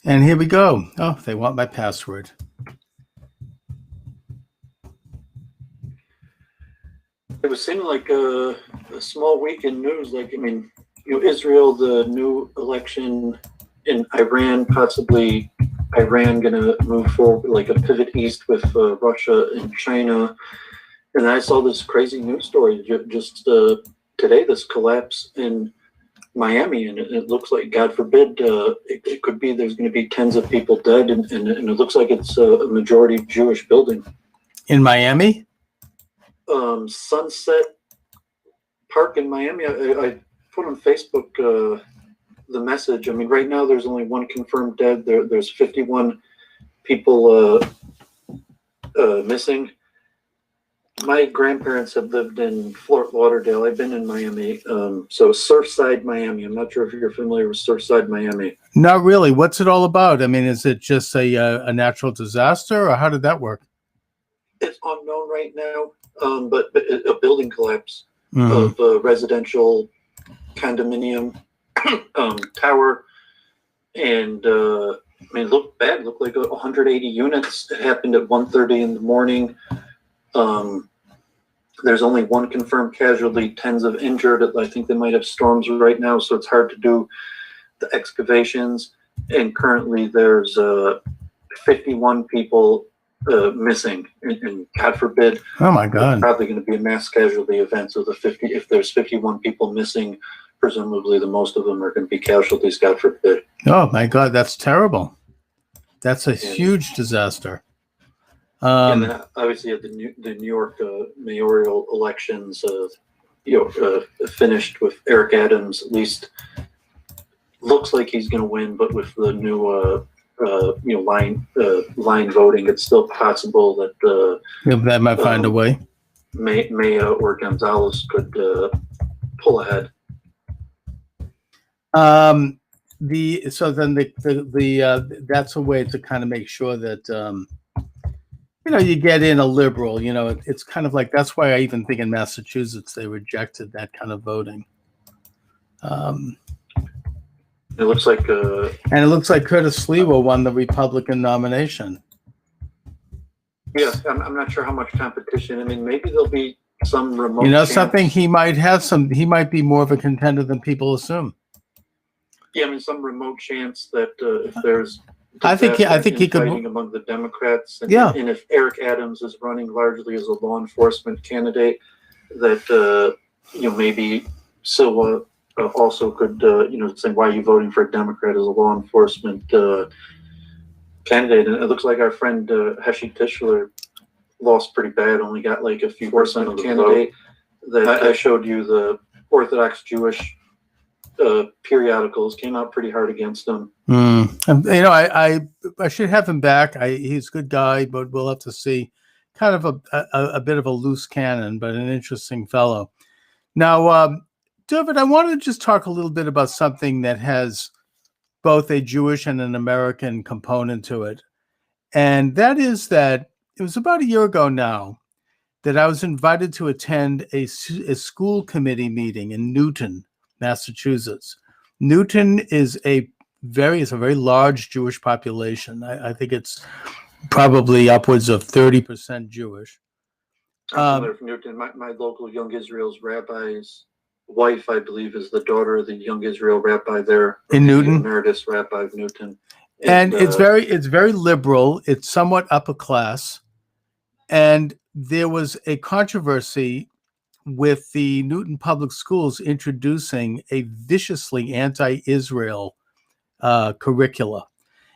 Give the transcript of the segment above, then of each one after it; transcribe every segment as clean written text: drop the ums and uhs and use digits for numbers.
And here we go. Oh, they want my password. It was seeming like a small week in news. Israel, the new election in Iran, possibly Iran going to move forward, like a pivot east with Russia and China. And I saw this crazy news story just today, this collapse in Miami, and it looks like, God forbid, it could be there's going to be tens of people dead, and it looks like it's a majority Jewish building. In Miami? Sunset Park in Miami. I put on Facebook the message. I mean, right now there's only one confirmed dead. There's 51 people missing. My grandparents have lived in Fort Lauderdale. I've been in Miami. So Surfside, Miami. I'm not sure if you're familiar with Surfside, Miami. Not really. What's it all about? I mean, is it just a natural disaster, or how did that work? It's unknown right now, but a building collapse of a residential condominium tower. And it looked bad. It looked like 180 units. It happened at 1:30 in the morning. There's only one confirmed casualty, tens of injured. I think they might have storms right now, so it's hard to do the excavations. And currently there's 51 people missing, and God forbid, oh my God, it's probably going to be a mass casualty event. So if there's 51 people missing, presumably the most of them are going to be casualties, God forbid. Oh my God, that's terrible. That's a huge disaster. And then obviously at the New York mayoral elections, finished with Eric Adams. At least looks like he's going to win, but with the new line voting, it's still possible that that might find a way. Maya or Gonzalez could pull ahead. That's a way to kind of make sure that you get in a liberal. It's kind of like, that's why I even think in Massachusetts they rejected that kind of voting. It looks like Curtis Sliwa won the Republican nomination. Yeah, I'm not sure how much competition. I mean, maybe there'll be some remote. Something he might have some. He might be more of a contender than people assume. Yeah, I mean, some remote chance that if there's. I think he could among the Democrats. And, yeah. And if Eric Adams is running largely as a law enforcement candidate, that maybe Silva also could say, why are you voting for a Democrat as a law enforcement candidate? And it looks like our friend Heshi Tischler lost pretty bad. Only got like a few % of the candidate. That I showed you, the Orthodox Jewish periodicals came out pretty hard against him. I should have him back. He's a good guy, but we'll have to see. Kind of a bit of a loose cannon, but an interesting fellow. Now, Dooovid, I wanted to just talk a little bit about something that has both a Jewish and an American component to it. And that is that it was about a year ago now that I was invited to attend a school committee meeting in Newton, Massachusetts. Newton is a very large Jewish population. I think it's probably upwards of 30% Jewish. I'm familiar with Newton. My local Young Israel's rabbi's wife, I believe, is the daughter of the Young Israel rabbi there in Newton, emeritus rabbi of Newton. And it's very liberal. It's somewhat upper class, and there was a controversy with the Newton Public Schools introducing a viciously anti-Israel curricula.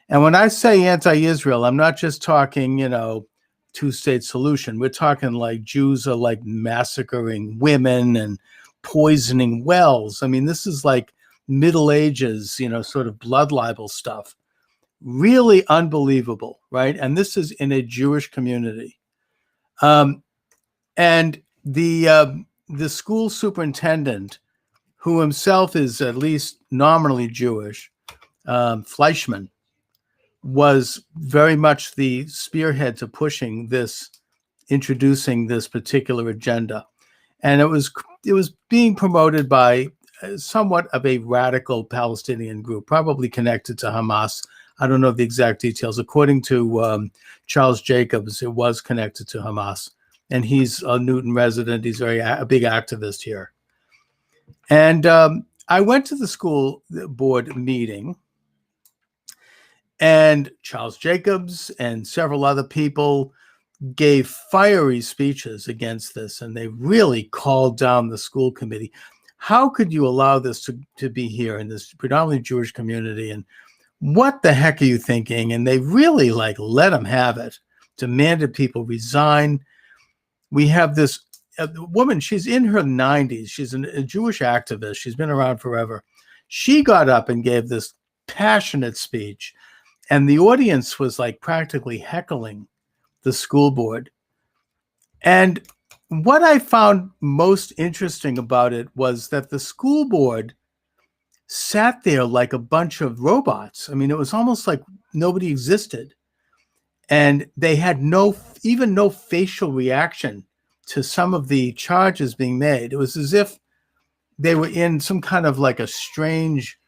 And when I say anti-Israel, I'm not just talking, two-state solution. We're talking like Jews are like massacring women and poisoning wells. I mean, this is like Middle Ages, sort of blood libel stuff. Really unbelievable, right? And this is in a Jewish community. And the school superintendent, who himself is at least nominally Jewish, Fleischman, was very much the spearhead to introducing this particular agenda. And it was being promoted by somewhat of a radical Palestinian group, probably connected to Hamas. I don't know the exact details. According to Charles Jacobs, it was connected to Hamas. And he's a Newton resident. He's a big activist here. And I went to the school board meeting, and Charles Jacobs and several other people gave fiery speeches against this, and they really called down the school committee. How could you allow this to be here in this predominantly Jewish community? And what the heck are you thinking? And they really let them have it, demanded people resign. We have this woman, she's in her 90s. She's a Jewish activist. She's been around forever. She got up and gave this passionate speech, and the audience was practically heckling the school board. And what I found most interesting about it was that the school board sat there like a bunch of robots. I mean, it was almost like nobody existed. And they had no facial reaction to some of the charges being made. It was as if they were in some kind of a strange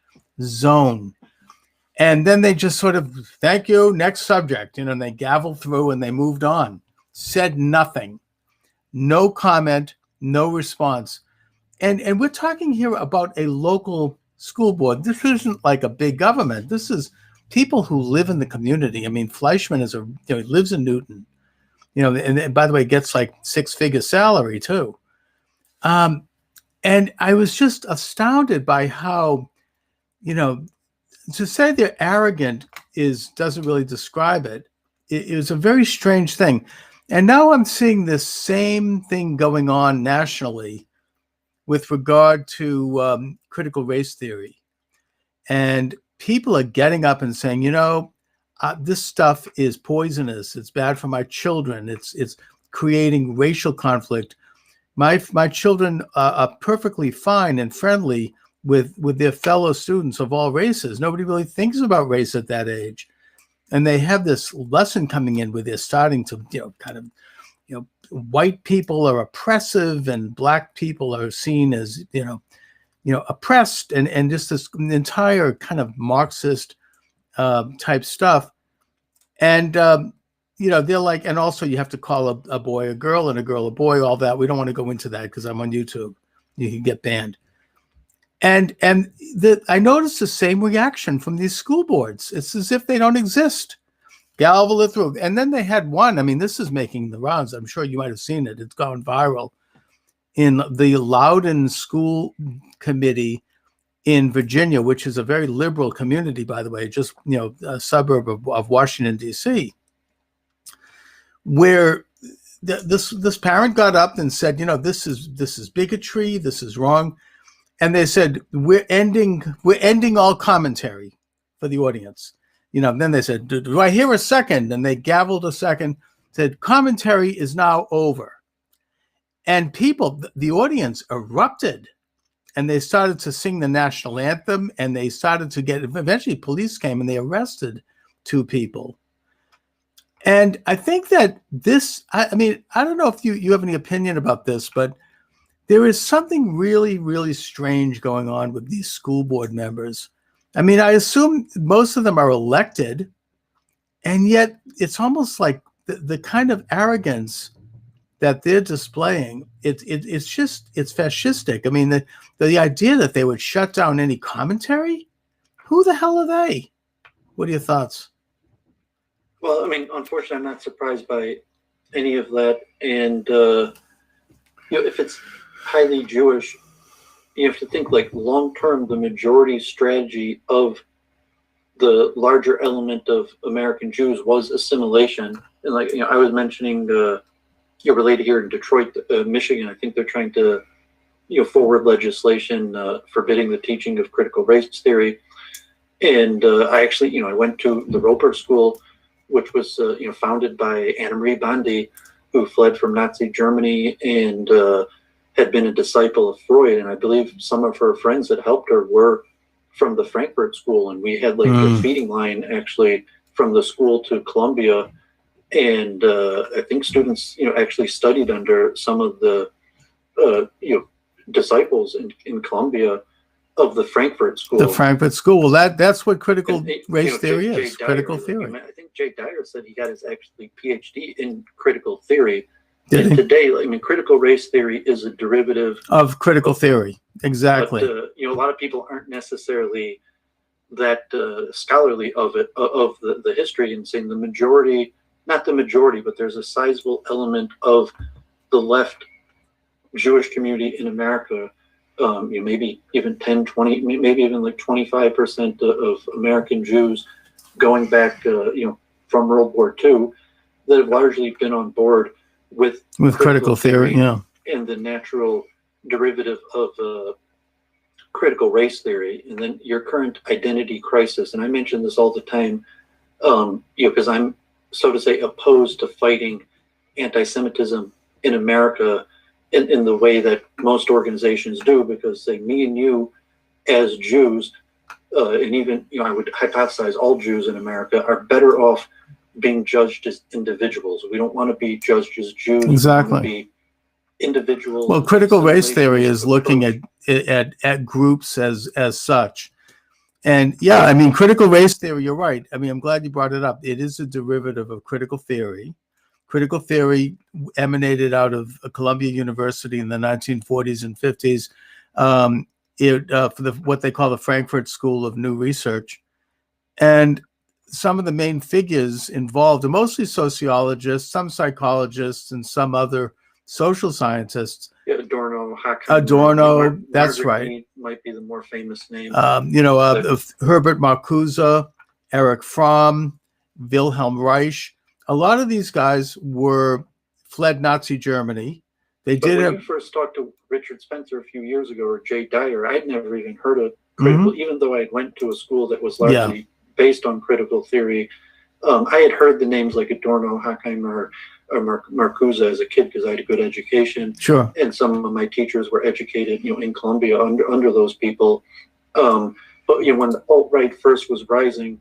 zone. And then they just sort of, thank you, next subject, and they gavelled through and they moved on, said nothing, no comment, no response. And we're talking here about a local school board. This isn't like a big government. This is people who live in the community. I mean, Fleischman he lives in Newton, and by the way, gets 6-figure salary too. And I was just astounded by how, to say they're arrogant doesn't really describe it. It was a very strange thing. And now I'm seeing this same thing going on nationally with regard to critical race theory. And people are getting up and saying, this stuff is poisonous. It's bad for my children. It's creating racial conflict. My children are perfectly fine and friendly with their fellow students of all races. Nobody really thinks about race at that age. And they have this lesson coming in where they're starting to, white people are oppressive and black people are seen as, oppressed, and just this entire kind of Marxist type stuff. And, they're like, and also you have to call a boy a girl and a girl a boy, all that. We don't want to go into that because I'm on YouTube. You can get banned. And I noticed the same reaction from these school boards. It's as if they don't exist. Gavel it through. And then they had one, I mean, this is making the rounds. I'm sure you might have seen it. It's gone viral. In the Loudoun School Committee in Virginia, which is a very liberal community, by the way, just, a suburb of Washington, D.C., where this parent got up and said, this is bigotry, this is wrong. And they said, we're ending all commentary for the audience. Then they said, do I hear a second? And they gavelled a second, said, commentary is now over. And the audience erupted, and they started to sing the national anthem, and they started to eventually police came and they arrested 2 people. And I think that I don't know if you have any opinion about this, but there is something really, really strange going on with these school board members. I mean, I assume most of them are elected, and yet it's almost like the kind of arrogance that they're displaying. It's fascistic. I mean, the idea that they would shut down any commentary, who the hell are they? What are your thoughts? Well, I mean, unfortunately, I'm not surprised by any of that. And if it's highly Jewish, you have to think long term, the majority strategy of the larger element of American Jews was assimilation. And I was mentioning, related here in Detroit, Michigan, I think they're trying to forward legislation forbidding the teaching of critical race theory. And I actually, I went to the Roper School, which was founded by Anna Marie Bondi, who fled from Nazi Germany and had been a disciple of Freud, and I believe some of her friends that helped her were from the Frankfurt School, and we had the feeding line actually from the school to Columbia, and I think students actually studied under some of the disciples in Columbia, of the Frankfurt School. The Frankfurt School. Well, that's what critical And, race theory Jay is. Dyer, Critical like, theory. I think Jay Dyer said he got his actually PhD in critical theory. Did and he? today, critical race theory is a derivative Of critical theory. Exactly. But a lot of people aren't necessarily that scholarly of it, of the history, and saying the majority, not the majority, but there's a sizable element of the left Jewish community in America, maybe even 10, 20, maybe even like 25% of American Jews going back, from World War II, that have largely been on board with critical theory, yeah, and the natural derivative of critical race theory, and then your current identity crisis. And I mention this all the time, because I'm, so to say, opposed to fighting anti-Semitism in America in the way that most organizations do, because say me and you as Jews, and even, I would hypothesize all Jews in America are better off being judged as individuals. We don't want to be judged as Jews. Exactly. We want to be individuals. Well, critical race theory is looking at groups as such. And yeah, critical race theory, you're right. I'm glad you brought it up. It is a derivative of critical theory. Critical theory emanated out of Columbia University in the 1940s and 50s for what they call the Frankfurt School of New Research. And some of the main figures involved are mostly sociologists, some psychologists, and some other social scientists. Yeah, Adorno, that's Margaret right. Mead might be the more famous name. Herbert Marcuse, Erich Fromm, Wilhelm Reich. A lot of these guys fled Nazi Germany. When you first talked to Richard Spencer a few years ago, or Jay Dyer, I'd never even heard of critical, even though I went to a school that was largely based on critical theory. I had heard the names like Adorno, Horkheimer, or Marcuse as a kid because I had a good education. Sure. And some of my teachers were educated, in Columbia under those people. But when the alt-right first was rising,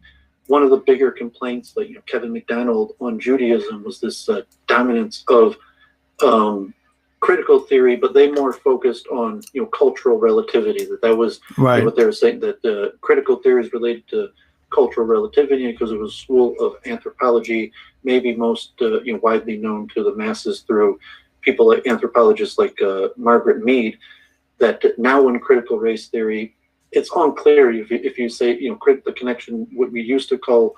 one of the bigger complaints, like Kevin McDonald on Judaism, was this dominance of critical theory, but they more focused on cultural relativity. That was right. What they were saying, that critical theory is related to cultural relativity because it was a school of anthropology, maybe most widely known to the masses through people like anthropologists like Margaret Mead. That now in critical race theory, it's unclear if you say the connection, what we used to call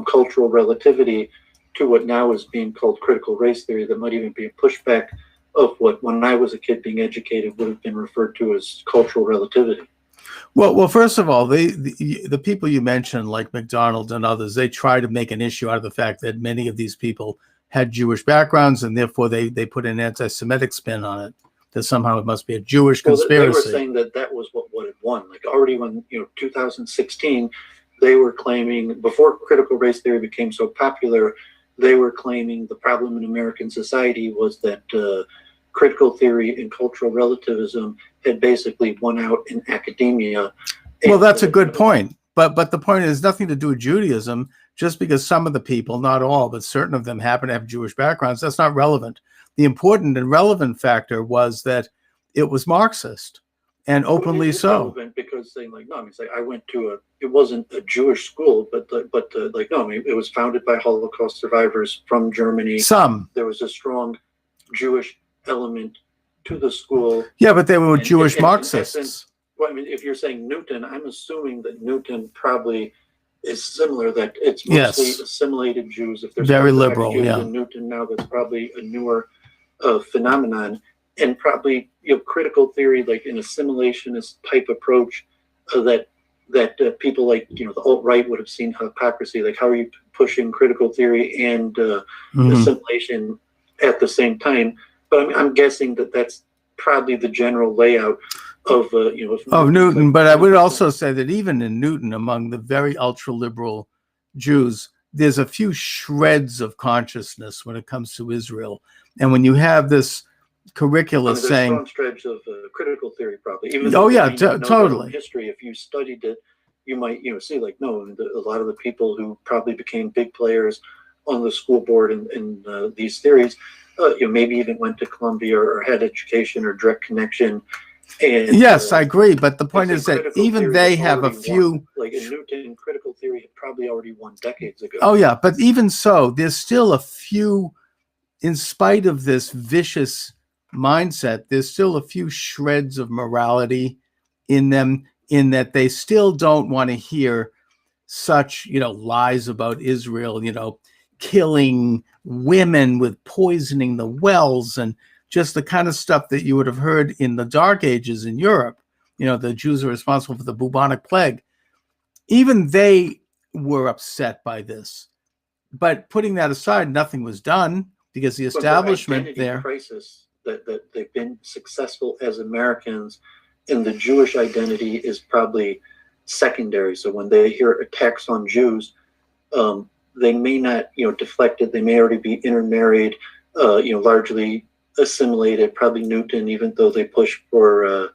cultural relativity, to what now is being called critical race theory. That might even be a pushback of what, when I was a kid being educated, would have been referred to as cultural relativity. Well, first of all, the people you mentioned, like McDonald and others, they try to make an issue out of the fact that many of these people had Jewish backgrounds, and therefore they put an anti-Semitic spin on it, that somehow it must be a Jewish conspiracy. They were saying that was what had won. Like already when 2016, they were claiming, before critical race theory became so popular, they were claiming the problem in American society was that critical theory and cultural relativism had basically won out in academia. Well, that's a good point. But the point is nothing to do with Judaism. Just because some of the people, not all, but certain of them happen to have Jewish backgrounds, that's not relevant. The important and relevant factor was that it was Marxist, and openly so. Because saying I went to it wasn't a Jewish school, but it was founded by Holocaust survivors from Germany. There was a strong Jewish element to the school. Yeah, but they were Jewish Marxists. If you're saying Newton, I'm assuming that Newton probably is similar, that it's mostly assimilated Jews. If there's very liberal, Jews in Newton now, that's probably a newer phenomenon, and probably critical theory, like an assimilationist type approach, that people like the alt-right would have seen hypocrisy. Like, how are you pushing critical theory and assimilation at the same time? But I'm guessing that that's probably the general layout of Newton. But I would also say that even in Newton, among the very ultra-liberal Jews, there's a few shreds of consciousness when it comes to Israel. And when you have this curricula saying, strong shreds of critical theory, probably. Even totally. History, if you studied it, you might see a lot of the people who probably became big players on the school board in these theories, maybe even went to Columbia or had education or direct connection And yes, I agree. But the point is that critical even theory they has have a already few. won. Like in Newton, critical theory had probably already won decades ago. Oh, yeah. But even so, there's still a few, in spite of this vicious mindset, there's still a few shreds of morality in them, in that they still don't want to hear such, lies about Israel, killing women with poisoning the wells and just the kind of stuff that you would have heard in the Dark Ages in Europe. The Jews are responsible for the bubonic plague. Even they were upset by this. But putting that aside, nothing was done because the establishment there. Crisis that they've been successful as Americans, and the Jewish identity is probably secondary. So when they hear attacks on Jews, they may not, deflected. They may already be intermarried, largely assimilated. Probably Newton, even though they push for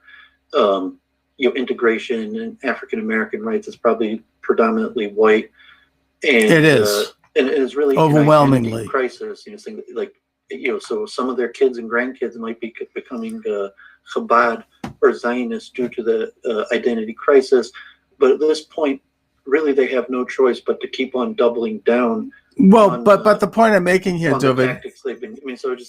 integration and African American rights, is probably predominantly white. And it is. And it is really overwhelmingly crisis. Saying like, so some of their kids and grandkids might be becoming Chabad or Zionists due to the identity crisis. But at this point, really, they have no choice but to keep on doubling down. Well, but the point I'm making here, Dooovid,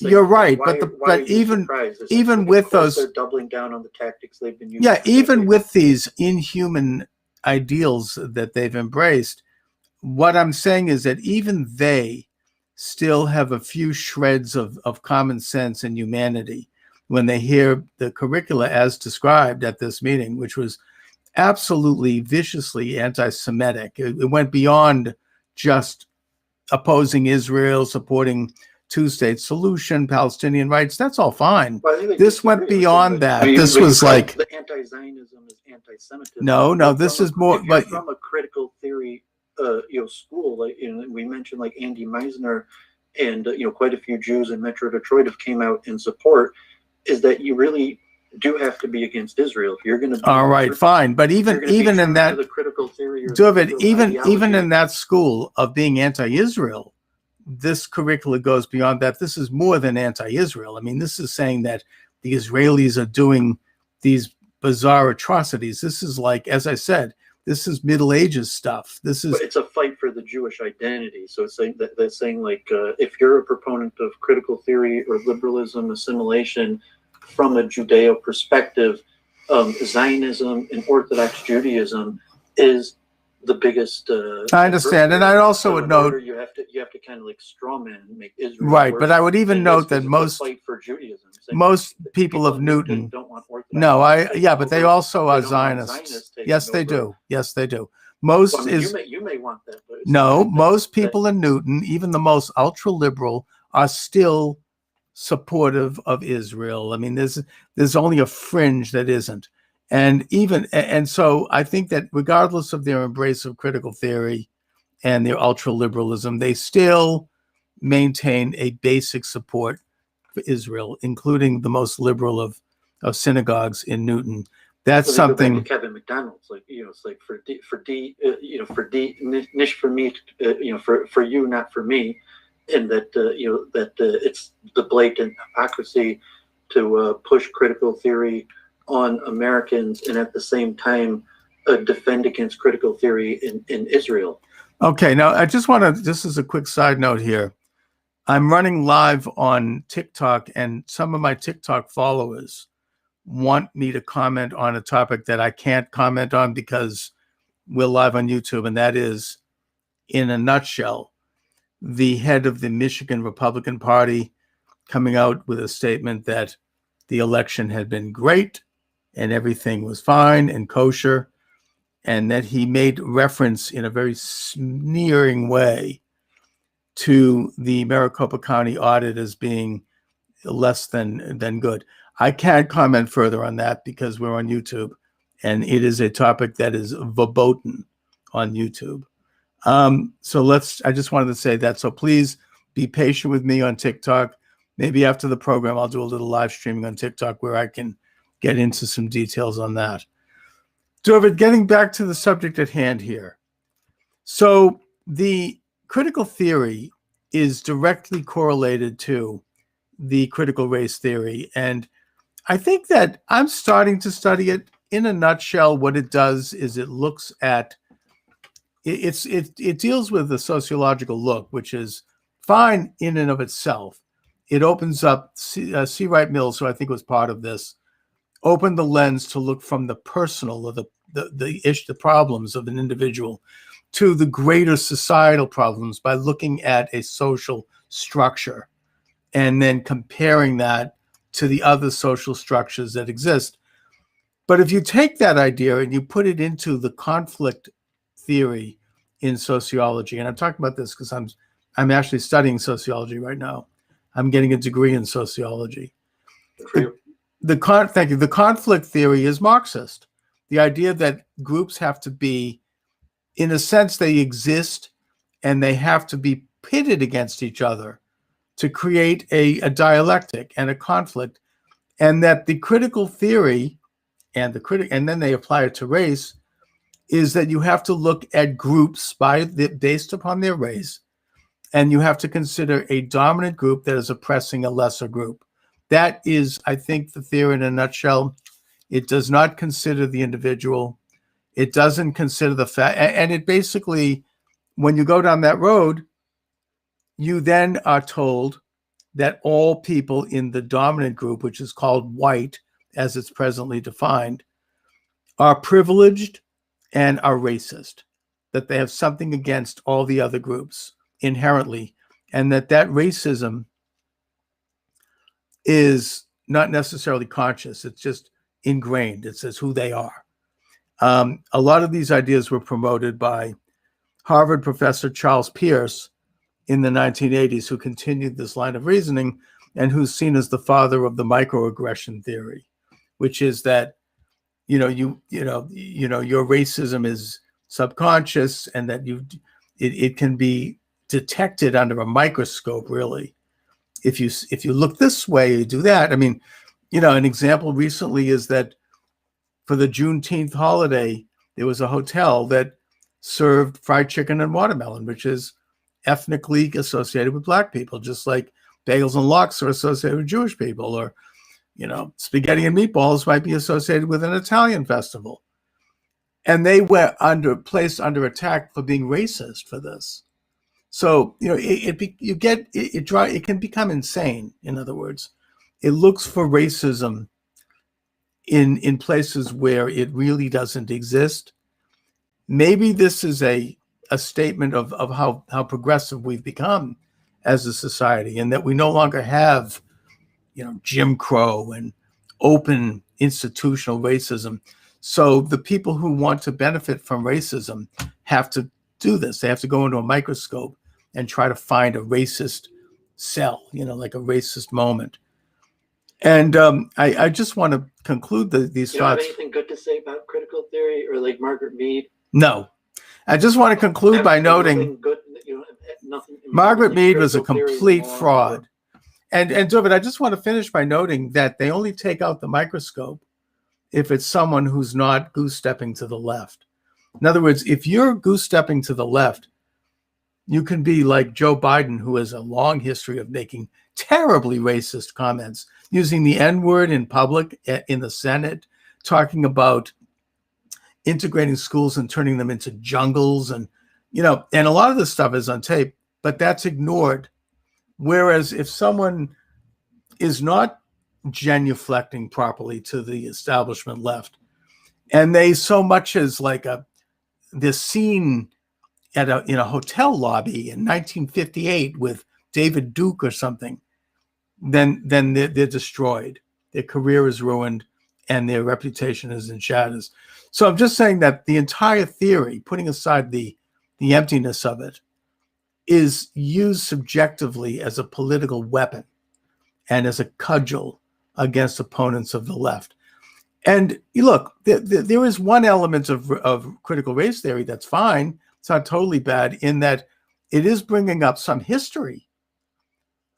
you're right. But even with those, they're doubling down on the tactics they've been using. Yeah, even with these inhuman ideals that they've embraced, what I'm saying is that even they still have a few shreds of common sense and humanity when they hear the curricula as described at this meeting, which was absolutely viciously anti-Semitic. It went beyond just opposing Israel, supporting two-state solution, Palestinian rights. That's all fine. Well, this went beyond that. This was like the anti-Zionism is anti-Semitism. No, this is more. But from a critical theory, school, like we mentioned, like Andy Meisner, and quite a few Jews in Metro Detroit have came out in support. Is that you really do have to be against Israel if you're going to be all right, fine. But even in that, the critical theory, Dooovid, even in that school of being anti-Israel, this curricula goes beyond that. This is more than anti-Israel. I mean, this is saying that the Israelis are doing these bizarre atrocities. This is like, as I said, this is Middle Ages stuff. But it's a fight for the Jewish identity. So it's saying that they're saying like, if you're a proponent of critical theory or liberalism, assimilation from a Judeo perspective, Zionism and Orthodox Judaism is the biggest. I understand, and I also would note you have to kind of like strawman and make Israel right. worse. But I would even note that most fight for Judaism. Most people of Newton don't want Orthodox. No, but they also are Zionists. Yes, they do. Yes, they do. Most you may want that. But no, most people in Newton, even the most ultra liberal, are still supportive of Israel. I mean, there's only a fringe that isn't, and so I think that regardless of their embrace of critical theory and their ultra liberalism, they still maintain a basic support for Israel, including the most liberal of synagogues in Newton. That's something. Kevin McDonald's, like it's like for nish for me, for you, not for me, and that it's the blatant hypocrisy to push critical theory on Americans and at the same time defend against critical theory in Israel. Okay, now I just want to. This is a quick side note here. I'm running live on TikTok, and some of my TikTok followers want me to comment on a topic that I can't comment on because we're live on YouTube, and that is, in a nutshell, the head of the Michigan Republican Party coming out with a statement that the election had been great and everything was fine and kosher, and that he made reference in a very sneering way to the Maricopa County audit as being less than good. I can't comment further on that because we're on YouTube, and it is a topic that is verboten on YouTube. I just wanted to say that. So please be patient with me on TikTok. Maybe after the program, I'll do a little live streaming on TikTok where I can get into some details on that. Dooovid, getting back to the subject at hand here. So the critical theory is directly correlated to the critical race theory. And I think that I'm starting to study it. In a nutshell, what it does is it looks at it deals with the sociological look, which is fine in and of itself. It opens up C. Wright Mills, who I think was part of this, opened the lens to look from the personal or the problems of an individual to the greater societal problems by looking at a social structure and then comparing that to the other social structures that exist. But if you take that idea and you put it into the conflict theory in sociology, and I'm talking about this because I'm actually studying sociology right now. I'm getting a degree in sociology. Thank you. The conflict theory is Marxist. The idea that groups have to be, in a sense, they exist and they have to be pitted against each other to create a dialectic and a conflict, and that the critical theory and then they apply it to race, is that you have to look at groups based upon their race, and you have to consider a dominant group that is oppressing a lesser group. That is, I think, the theory in a nutshell. It does not consider the individual. It doesn't consider the fact, and it basically, when you go down that road, you then are told that all people in the dominant group, which is called white, as it's presently defined, are privileged and are racist, that they have something against all the other groups inherently, and that racism is not necessarily conscious. It's just ingrained. It says who they are. A lot of these ideas were promoted by Harvard professor Charles Pierce in the 1980s, who continued this line of reasoning and who's seen as the father of the microaggression theory, which is that your racism is subconscious and that it can be detected under a microscope, really. If you look this way, you do that. I mean, an example recently is that for the Juneteenth holiday, there was a hotel that served fried chicken and watermelon, which is ethnically associated with Black people, just like bagels and lox are associated with Jewish people, or spaghetti and meatballs might be associated with an Italian festival. And they were placed under attack for being racist for this. So, it can become insane. In other words, it looks for racism in places where it really doesn't exist. Maybe this is a statement of how progressive we've become as a society, and that we no longer have, Jim Crow and open institutional racism. So the people who want to benefit from racism have to do this. They have to go into a microscope and try to find a racist cell, like a racist moment. And I just want to conclude these thoughts. Have anything good to say about critical theory or like Margaret Mead? No. I just want to conclude by noting Margaret Mead was a complete fraud. And Dooovid, I just want to finish by noting that they only take out the microscope if it's someone who's not goose-stepping to the left. In other words, if you're goose-stepping to the left, you can be like Joe Biden, who has a long history of making terribly racist comments, using the N-word in public in the Senate, talking about integrating schools and turning them into jungles. And a lot of this stuff is on tape, but that's ignored. Whereas if someone is not genuflecting properly to the establishment left, and they so much as like this scene in a hotel lobby in 1958 with David Duke or something, then they're destroyed. Their career is ruined and their reputation is in shatters. So I'm just saying that the entire theory, putting aside the emptiness of it, is used subjectively as a political weapon and as a cudgel against opponents of the left. And look, there is one element of critical race theory that's fine. It's not totally bad in that it is bringing up some history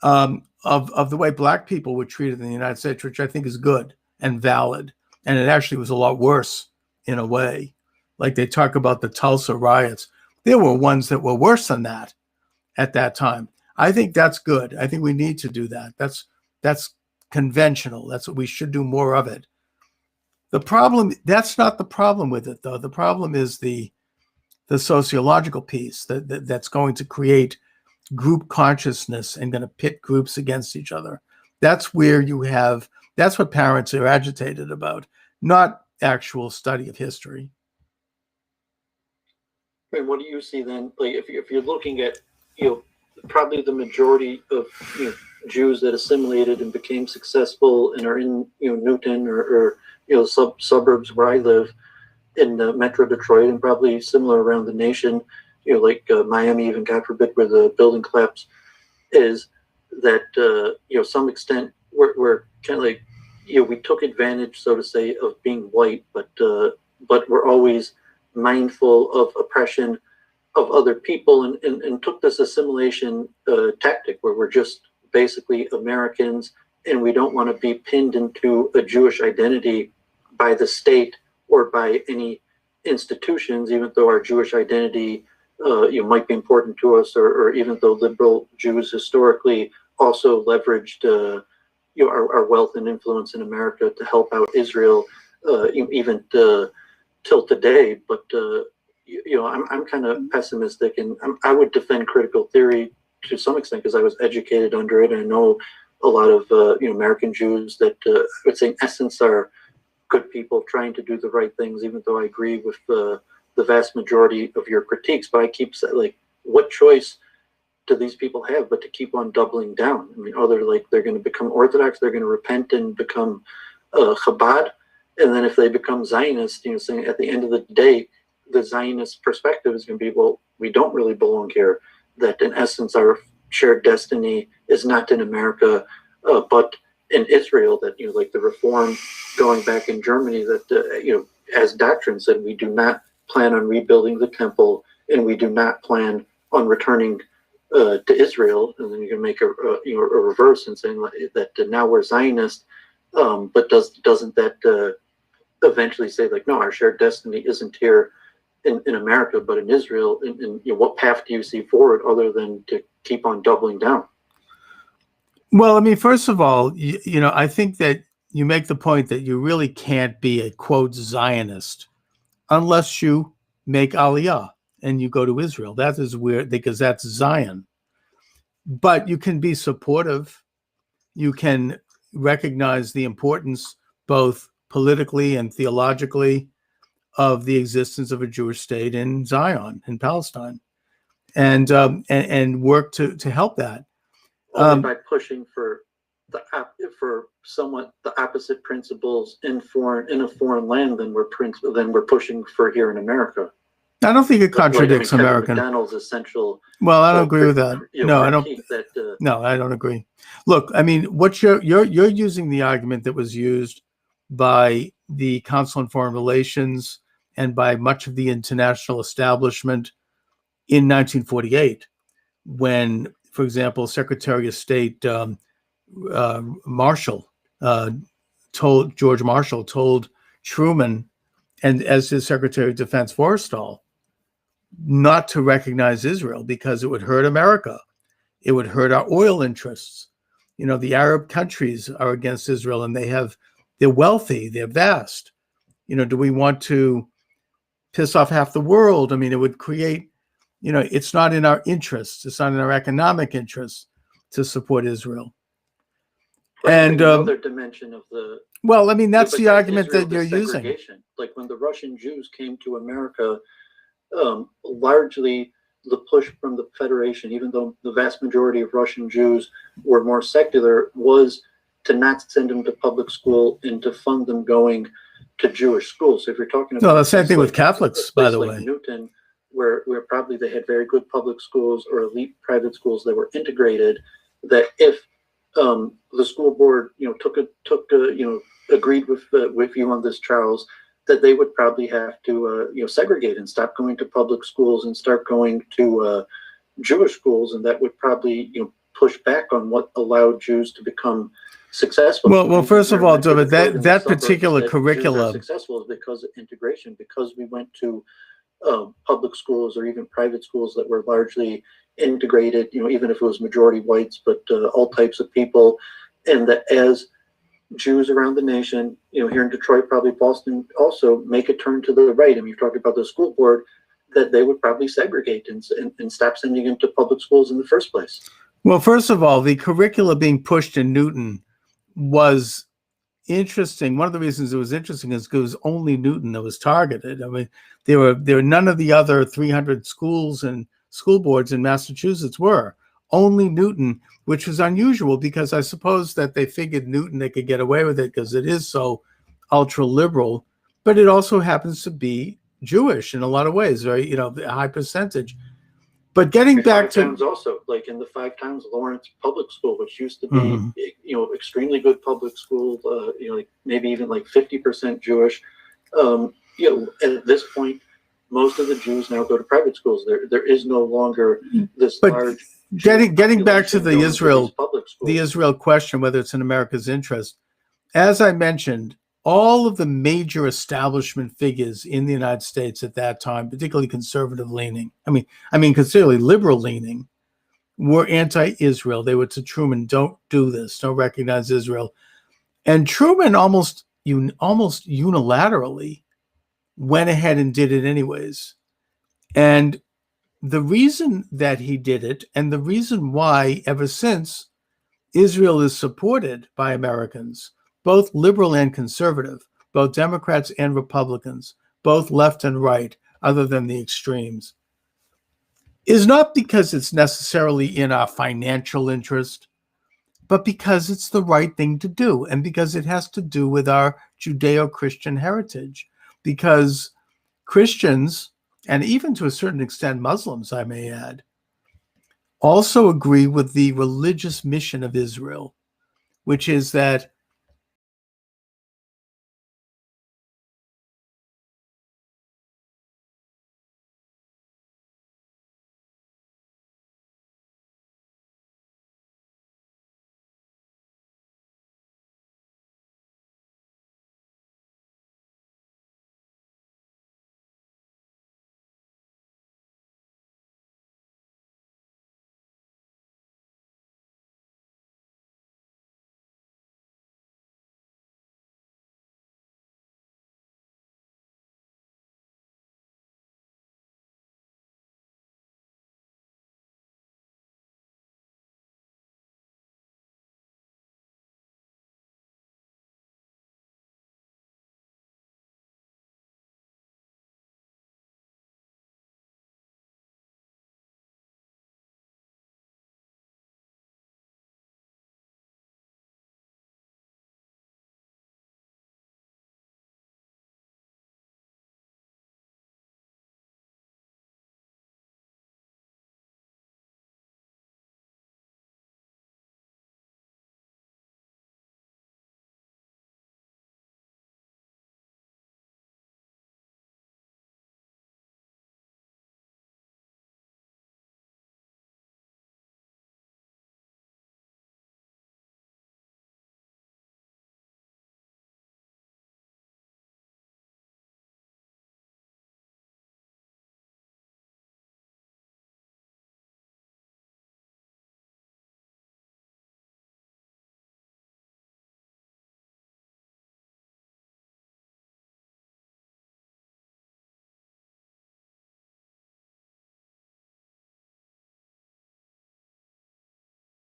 of the way Black people were treated in the United States, which I think is good and valid. And it actually was a lot worse in a way. Like they talk about the Tulsa riots. There were ones that were worse than that at that time. I think that's good. I think we need to do that. That's conventional. That's what we should do more of it. That's not the problem with it, though. The problem is the sociological piece that's going to create group consciousness and going to pit groups against each other. That's what parents are agitated about, not actual study of history. And what do you see then? Like, if you're looking at, probably the majority of Jews that assimilated and became successful and are in Newton or suburbs where I live in Metro Detroit, and probably similar around the nation, like Miami, even, God forbid, where the building collapsed, is that some extent we're kind of like we took advantage, so to say, of being white, but we're always mindful of oppression of other people, and took this assimilation tactic where we're just basically Americans, and we don't want to be pinned into a Jewish identity by the state or by any institutions, even though our Jewish identity might be important to us, or even though liberal Jews historically also leveraged our wealth and influence in America to help out Israel, even till today. But I'm kind of pessimistic, and I would defend critical theory to some extent because I was educated under it. I know a lot of American Jews that I would say in essence are good people trying to do the right things, even though I agree with the vast majority of your critiques. But I keep saying, like, what choice do these people have but to keep on doubling down? I mean, they're going to become Orthodox, they're going to repent and become Chabad, and then if they become Zionist, saying at the end of the day, the Zionist perspective is going to be, well, we don't really belong here. That in essence, our shared destiny is not in America, but in Israel. That like the reform going back in Germany, that as doctrine said, we do not plan on rebuilding the temple, and we do not plan on returning to Israel. And then you can make a reverse and saying that now we're Zionist, but doesn't that eventually say, like, no, our shared destiny isn't here in America, but in Israel? And what path do you see forward other than to keep on doubling down? Well, I mean, first of all, I think that you make the point that you really can't be a, quote, Zionist unless you make Aliyah and you go to Israel. That is weird because that's Zion. But you can be supportive. You can recognize the importance, both politically and theologically, of the existence of a Jewish state in Zion, in Palestine, and work to help that. Only by pushing for somewhat the opposite principles in a foreign land than we're pushing for here in America. I don't think it contradicts American. McDonald's essential. Well, I don't agree with that. No, I don't. No, I don't agree. Look, I mean, what you're using the argument that was used by the Council on Foreign Relations and by much of the international establishment in 1948, when, for example, Secretary of State George Marshall told Truman, and as his Secretary of Defense Forrestal, not to recognize Israel because it would hurt America. It would hurt our oil interests. The Arab countries are against Israel, and they're wealthy, they're vast. Do we want to piss off half the world? I mean, it would create, it's not in our interests. It's not in our economic interests to support Israel. And another dimension of the. Well, I mean, that's the argument that you're using. Like when the Russian Jews came to America, largely the push from the Federation, even though the vast majority of Russian Jews were more secular, was to not send them to public school and to fund them going to Jewish schools. So if you're talking about the same thing with Catholics, by the way. Newton, where probably they had very good public schools or elite private schools that were integrated, that if the school board agreed with you on this, Charles, that they would probably have to segregate and stop going to public schools and start going to Jewish schools, and that would probably push back on what allowed Jews to become successful. Well, first of all, Dooovid, that particular curriculum successful is because of integration, because we went to public schools or even private schools that were largely integrated, even if it was majority whites, but all types of people, and that as Jews around the nation, here in Detroit, probably Boston, also make a turn to the right. I mean, you're talking about the school board, that they would probably segregate and stop sending them to public schools in the first place. Well, first of all, the curricula being pushed in Newton was interesting. One of the reasons it was interesting is because it was only Newton that was targeted. I mean, there were none of the other 300 schools and school boards in Massachusetts were. Only Newton, which was unusual because I suppose that they figured Newton, they could get away with it because it is so ultra liberal, but it also happens to be Jewish in a lot of ways, very, a high percentage. But getting back to also, like in the 5 towns Lawrence Public School, which used to be, extremely good public school, like maybe even like 50% Jewish. At this point, most of the Jews now go to private schools. There is no longer this large. Getting back to the Israel question, whether it's in America's interest, as I mentioned, all of the major establishment figures in the United States at that time, particularly conservative leaning, I mean, considerably liberal leaning, were anti-Israel. They were to Truman, don't do this, don't recognize Israel. And Truman almost unilaterally went ahead and did it anyways. And the reason that he did it, and the reason why ever since Israel is supported by Americans, both liberal and conservative, both Democrats and Republicans, both left and right, other than the extremes, is not because it's necessarily in our financial interest, but because it's the right thing to do, and because it has to do with our Judeo-Christian heritage. Because Christians, and even to a certain extent Muslims, I may add, also agree with the religious mission of Israel, which is that